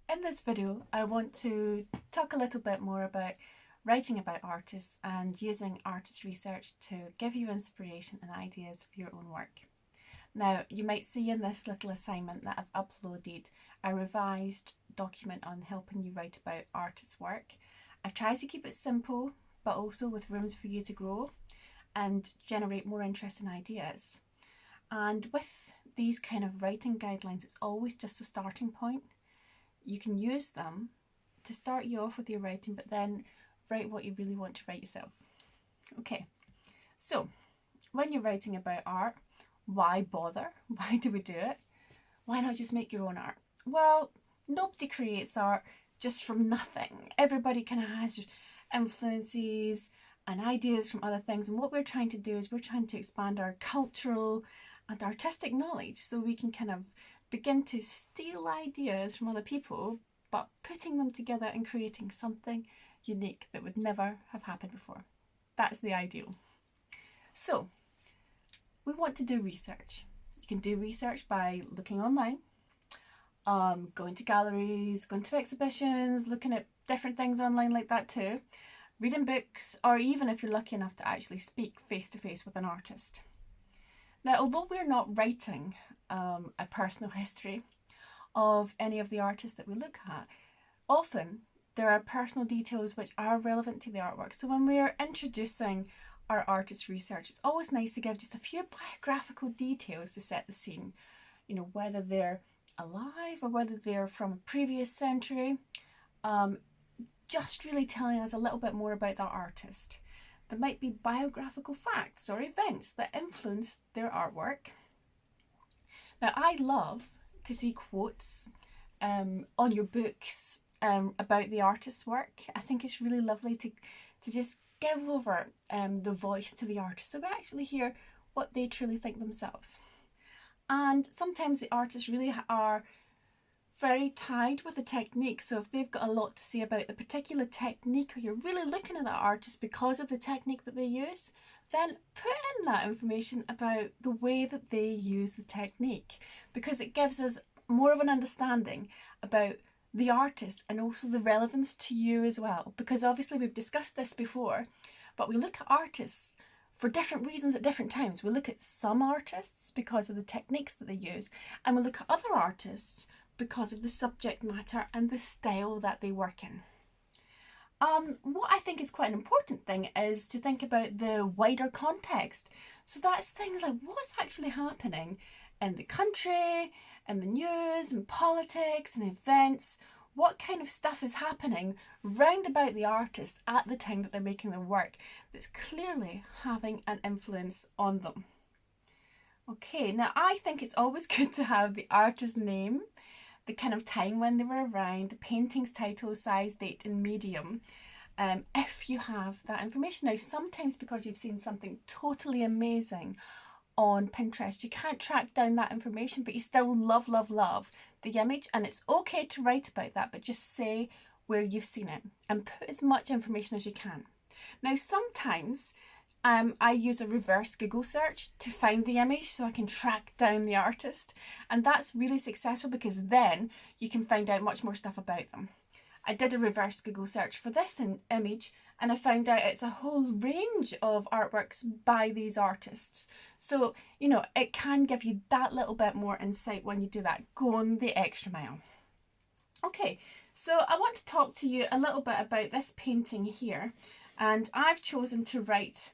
In this video, I want to talk a little bit more about writing about artists and using artist research to give you inspiration and ideas for your own work. Now, you might see in this little assignment that I've uploaded a revised document on helping you write about artists' work. I've tried to keep it simple, but also with rooms for you to grow and generate more interesting ideas. And with these kind of writing guidelines, it's always just a starting point. You can use them to start you off with your writing, but then write what you really want to write yourself. Okay, so when you're writing about art, why bother? Why do we do it? Why not just make your own art? Well, nobody creates art just from nothing. Everybody kind of has influences and ideas from other things, and what we're trying to do is we're trying to expand our cultural and artistic knowledge so we can kind of begin to steal ideas from other people, but putting them together and creating something unique that would never have happened before. That's the ideal. So, we want to do research. You can do research by looking online, going to galleries, going to exhibitions, looking at different things online like that too, reading books, or even if you're lucky enough to actually speak face to face with an artist. Now, although we're not writing a personal history of any of the artists that we look at, often there are personal details which are relevant to the artwork. So when we're introducing our artist research, it's always nice to give just a few biographical details to set the scene. You know, whether they're alive or whether they're from a previous century, just really telling us a little bit more about that artist. There might be biographical facts or events that influence their artwork. Now, I love to see quotes on your books about the artist's work. I think it's really lovely to just give over the voice to the artist so we actually hear what they truly think themselves. And sometimes the artists really are very tied with the technique. So if they've got a lot to say about the particular technique, or you're really looking at that artist because of the technique that they use, then put in that information about the way that they use the technique, because it gives us more of an understanding about the artist and also the relevance to you as well. Because obviously we've discussed this before, but we look at artists for different reasons at different times. We look at some artists because of the techniques that they use, and we look at other artists because of the subject matter and the style that they work in. What I think is quite an important thing is to think about the wider context. So that's things like what's actually happening in the country, in the news, and politics and events. What kind of stuff is happening round about the artist at the time that they're making their work that's clearly having an influence on them. Okay, now I think it's always good to have the artist's name, the kind of time when they were around, the painting's title, size, date and medium, if you have that information. Now, sometimes because you've seen something totally amazing on Pinterest, you can't track down that information, but you still love the image, and it's okay to write about that, but just say where you've seen it and put as much information as you can. Now, sometimes I use a reverse Google search to find the image so I can track down the artist, and that's really successful because then you can find out much more stuff about them. I did a reverse Google search for this image and I found out it's a whole range of artworks by these artists. So, you know, it can give you that little bit more insight when you do that. Go on the extra mile. Okay, so I want to talk to you a little bit about this painting here, and I've chosen to write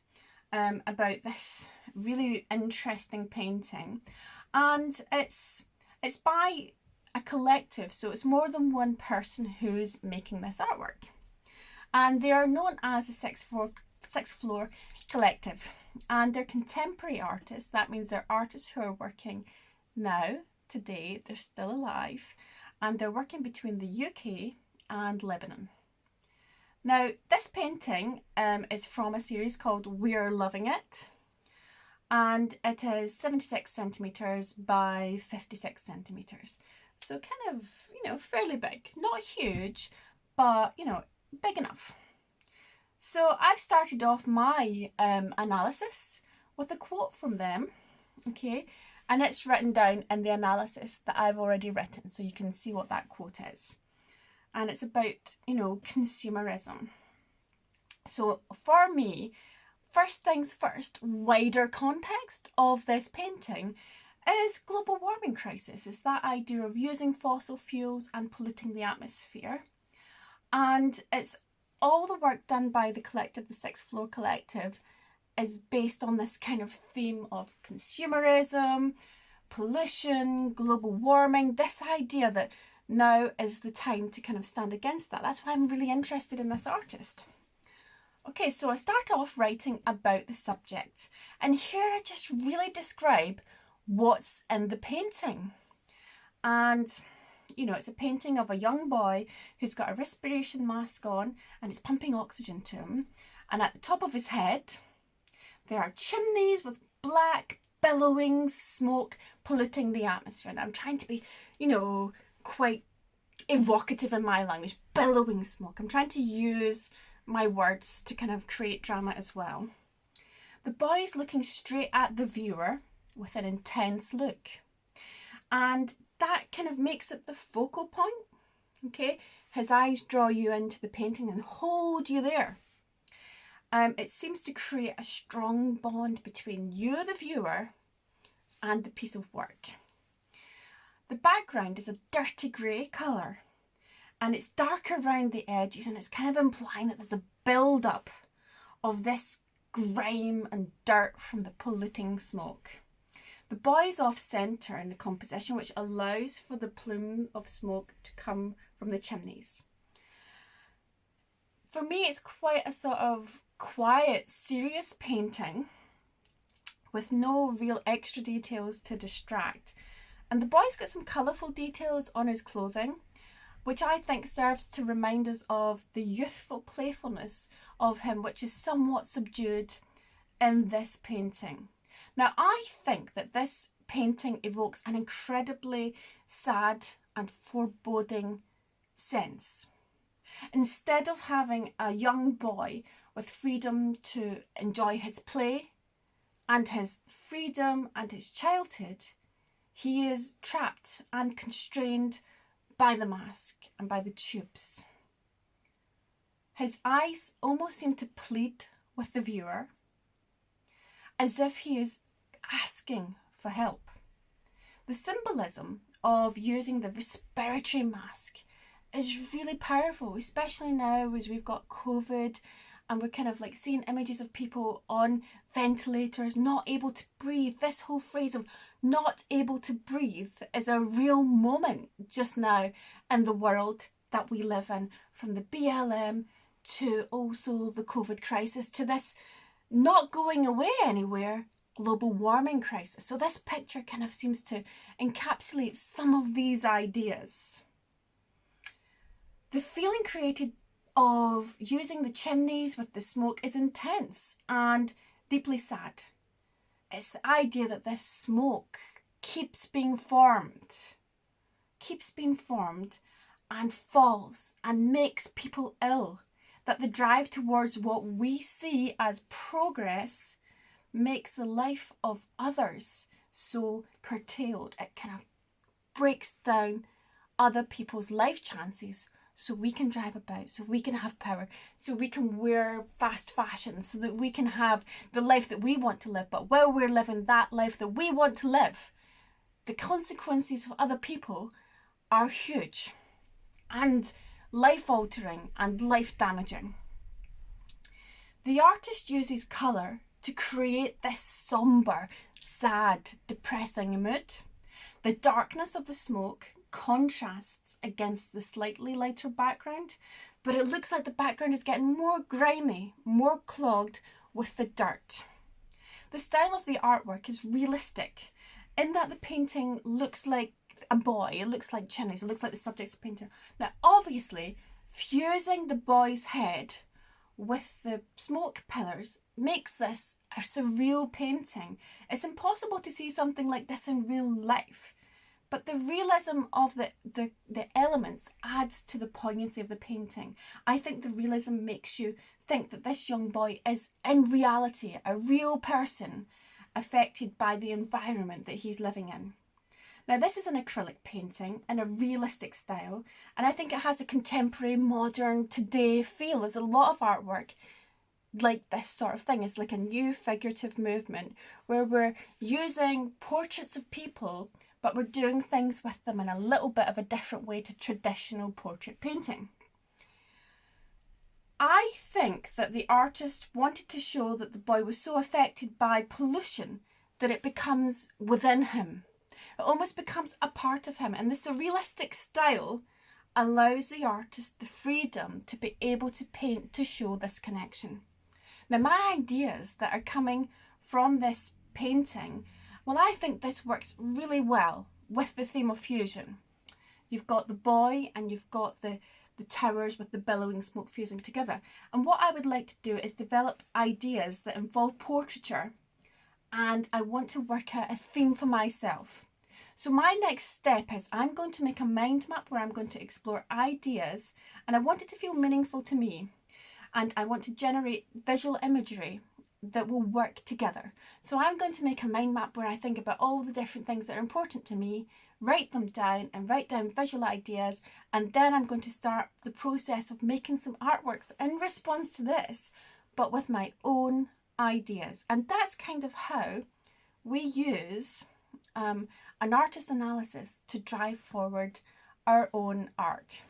about this really interesting painting, and it's by a collective, so it's more than one person who's making this artwork, and they are known as a sixth floor collective, and they're contemporary artists. That means they're artists who are working now, today, they're still alive, and they're working between the UK and Lebanon. Now, this painting is from a series called We're Loving It, and it is 76 centimetres by 56 centimetres. So kind of, you know, fairly big. Not huge, but, you know, big enough. So I've started off my analysis with a quote from them, okay? And it's written down in the analysis that I've already written, so you can see what that quote is. and it's about, consumerism. So for me, first things first, wider context of this painting is global warming crisis. It's that idea of using fossil fuels and polluting the atmosphere. And it's all the work done by the collective, the Sixth Floor Collective, is based on this kind of theme of consumerism, pollution, global warming, this idea that now is the time to kind of stand against that. That's why I'm really interested in this artist. Okay, so I start off writing about the subject, and here I just really describe what's in the painting. And it's a painting of a young boy who's got a respiration mask on and it's pumping oxygen to him. And at the top of his head, there are chimneys with black billowing smoke polluting the atmosphere. And I'm trying to be, quite evocative in my language. Billowing smoke. I'm trying to use my words to kind of create drama as well. The boy is looking straight at the viewer with an intense look. And that kind of makes it the focal point. Okay, his eyes draw you into the painting and hold you there. It seems to create a strong bond between you, the viewer, and the piece of work. The background is a dirty grey colour, and it's dark around the edges, and it's kind of implying that there's a build-up of this grime and dirt from the polluting smoke. The boy is off-centre in the composition, which allows for the plume of smoke to come from the chimneys. For me, it's quite a sort of quiet, serious painting with no real extra details to distract. And the boy's got some colourful details on his clothing, which I think serves to remind us of the youthful playfulness of him, which is somewhat subdued in this painting. Now, I think that this painting evokes an incredibly sad and foreboding sense. Instead of having a young boy with freedom to enjoy his play and his freedom and his childhood, he is trapped and constrained by the mask and by the tubes. His eyes almost seem to plead with the viewer, as if he is asking for help. The symbolism of using the respiratory mask is really powerful, especially now as we've got COVID and we're kind of like seeing images of people on ventilators, not able to breathe. This whole phrase of not able to breathe is a real moment just now in the world that we live in, from the BLM to also the COVID crisis to this not going away anywhere global warming crisis. So this picture kind of seems to encapsulate some of these ideas. The feeling created of using the chimneys with the smoke is intense and deeply sad. It's the idea that this smoke keeps being formed and falls and makes people ill. That the drive towards what we see as progress makes the life of others so curtailed. It kind of breaks down other people's life chances so we can drive about, so we can have power, so we can wear fast fashion, so that we can have the life that we want to live. But while we're living that life that we want to live, the consequences for other people are huge and life-altering and life-damaging. The artist uses colour to create this sombre, sad, depressing mood. The darkness of the smoke contrasts against the slightly lighter background, but it looks like the background is getting more grimy, more clogged with the dirt. The style of the artwork is realistic in that the painting looks like a boy, it looks like chimneys, it looks like the subject's painter. Now, obviously, fusing the boy's head with the smoke pillars makes this a surreal painting. It's impossible to see something like this in real life, but the realism of the elements adds to the poignancy of the painting. I think the realism makes you think that this young boy is in reality a real person affected by the environment that he's living in. Now this is an acrylic painting in a realistic style, and I think it has a contemporary, modern, today feel. There's a lot of artwork like this sort of thing. It's like a new figurative movement where we're using portraits of people, but we're doing things with them in a little bit of a different way to traditional portrait painting. I think that the artist wanted to show that the boy was so affected by pollution that it becomes within him. It almost becomes a part of him. And the surrealistic style allows the artist the freedom to be able to paint to show this connection. Now, my ideas that are coming from this painting, well, I think this works really well with the theme of fusion. You've got the boy and you've got the towers with the billowing smoke fusing together. And what I would like to do is develop ideas that involve portraiture, and I want to work out a theme for myself. So my next step is I'm going to make a mind map where I'm going to explore ideas, and I want it to feel meaningful to me. And I want to generate visual imagery that will work together. So I'm going to make a mind map where I think about all the different things that are important to me, write them down and write down visual ideas, and then I'm going to start the process of making some artworks in response to this, but with my own ideas. And that's kind of how we use an artist analysis to drive forward our own art.